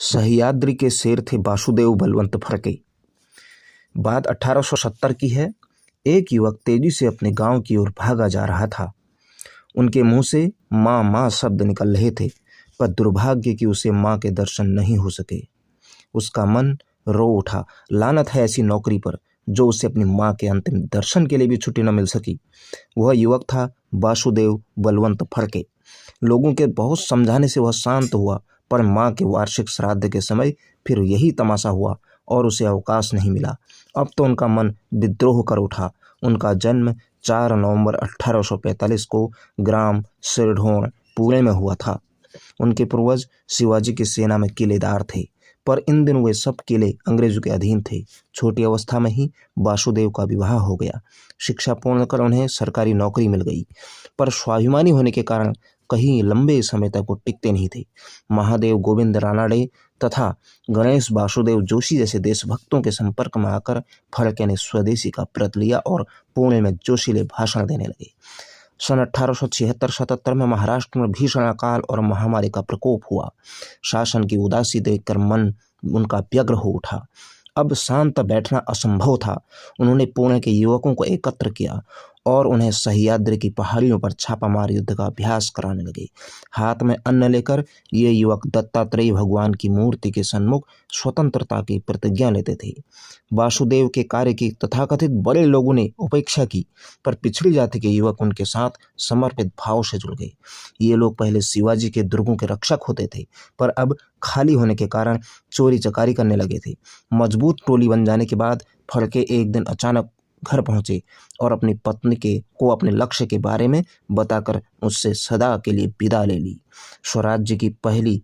सह्याद्री के शेर थे वासुदेव बलवंत फड़के। बात 1870 की है। एक युवक तेजी से अपने गांव की ओर भागा जा रहा था। उनके मुंह से माँ माँ शब्द निकल रहे थे, पर दुर्भाग्य कि उसे माँ के दर्शन नहीं हो सके। उसका मन रो उठा। लानत है ऐसी नौकरी पर जो उसे अपनी माँ के अंतिम दर्शन के लिए भी छुट्टी न मिल सकी। वह युवक था वासुदेव बलवंत फड़के। लोगों के बहुत समझाने से वह शांत हुआ, पर माँ के वार्षिक श्राद्ध के समय फिर यही तमाशा हुआ और उसे अवकाश नहीं मिला। अब तो उनका मन विद्रोह कर उठा। उनका जन्म 4 नवंबर 1845 को ग्राम सिरढोण पुणे में हुआ था। उनके पूर्वज शिवाजी की सेना में किलेदार थे, पर इन दिनों वे सब किले अंग्रेजों के अधीन थे। छोटी अवस्था में ही वासुदेव का विवाह हो गया। शिक्षा पूर्ण कर उन्हें सरकारी नौकरी मिल गई, पर स्वाभिमानी होने के कारण कहीं लंबे समय तक वो टिकते नहीं थे। महादेव गोविंद रानाडे तथा गणेश वासुदेव जोशी जैसे देशभक्तों के संपर्क में आकर फड़के ने स्वदेशी का व्रत लिया और पुणे में जोशीले भाषण देने लगे। सन 1876-77 में महाराष्ट्र में भीषण अकाल और महामारी का प्रकोप हुआ। शासन की उदासी देखकर मन उनका व्यग्र हो उठा। अब शांत बैठना असंभव था। उन्होंने पुणे के युवकों को एकत्र किया और उन्हें सह्याद्री की पहाड़ियों पर छापामार युद्ध का अभ्यास कराने लगे। हाथ में अन्न लेकर ये युवक दत्तात्रेय भगवान की मूर्ति के सन्मुख स्वतंत्रता की प्रतिज्ञा लेते थे। वासुदेव के कार्य की तथाकथित बड़े लोगों ने उपेक्षा की, पर पिछड़ी जाति के युवक उनके साथ समर्पित भाव से जुड़ गए। ये लोग पहले शिवाजी के दुर्गों के रक्षक होते थे, पर अब खाली होने के कारण चोरी चकारी करने लगे थे। मजबूत टोली बन जाने के बाद फड़के एक दिन अचानक घर पहुंचे और अपनी पत्नी को अपने लक्ष्य के बारे में बताकर उससे सदा के लिए विदा ले ली। स्वराज्य की पहली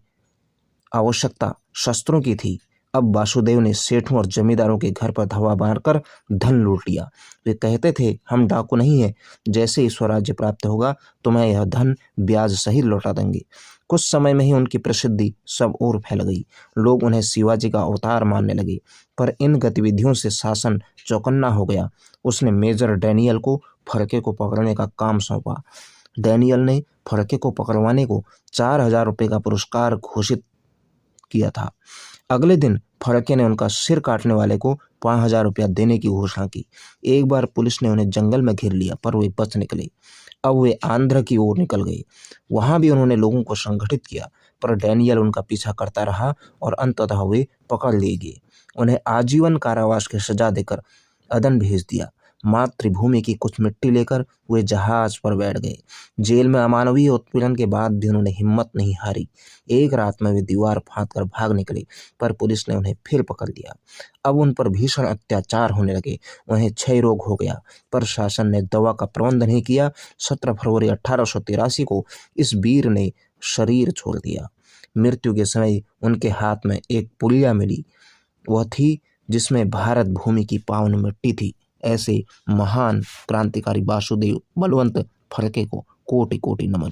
आवश्यकता शस्त्रों की थी। अब वासुदेव ने सेठों और जमींदारों के घर पर धावा मारकर धन लूट लिया। वे कहते थे, हम डाकू नहीं हैं, जैसे ही स्वराज्य प्राप्त होगा तुम्हें यह धन ब्याज सहित लौटा देंगे। कुछ समय में ही उनकी प्रसिद्धि सब ओर फैल गई। लोग उन्हें शिवाजी का अवतार मानने लगे, पर इन गतिविधियों से शासन चौकन्ना हो गया। उसने मेजर डैनियल को फड़के को पकड़ने का काम सौंपा। डैनियल ने फड़के को पकड़वाने को 4000 रुपये का पुरस्कार घोषित किया था। अगले दिन फड़के ने उनका सिर काटने वाले को 5000 रुपया देने की घोषणा की। एक बार पुलिस ने उन्हें जंगल में घेर लिया, पर वे बच निकले। अब वे आंध्र की ओर निकल गए। वहां भी उन्होंने लोगों को संगठित किया, पर डैनियल उनका पीछा करता रहा और अंततः वे पकड़ लिए गए। उन्हें आजीवन कारावास की सजा देकर अदन भेज दिया। मातृभूमि की कुछ मिट्टी लेकर वे जहाज पर बैठ गए। जेल में अमानवीय उत्पीड़न के बाद भी उन्होंने हिम्मत नहीं हारी। एक रात में वे दीवार फांदकर भाग निकले, पर पुलिस ने उन्हें फिर पकड़ लिया। अब उन पर भीषण अत्याचार होने लगे। उन्हें क्षय रोग हो गया, पर शासन ने दवा का प्रबंध नहीं किया। 17 फरवरी 1883 को इस वीर ने शरीर छोड़ दिया। मृत्यु के समय उनके हाथ में एक पुड़िया मिली। वह थी जिसमें भारत भूमि की पावन मिट्टी थी। ऐसे महान क्रांतिकारी वासुदेव बलवंत फड़के को कोटि कोटि नमन।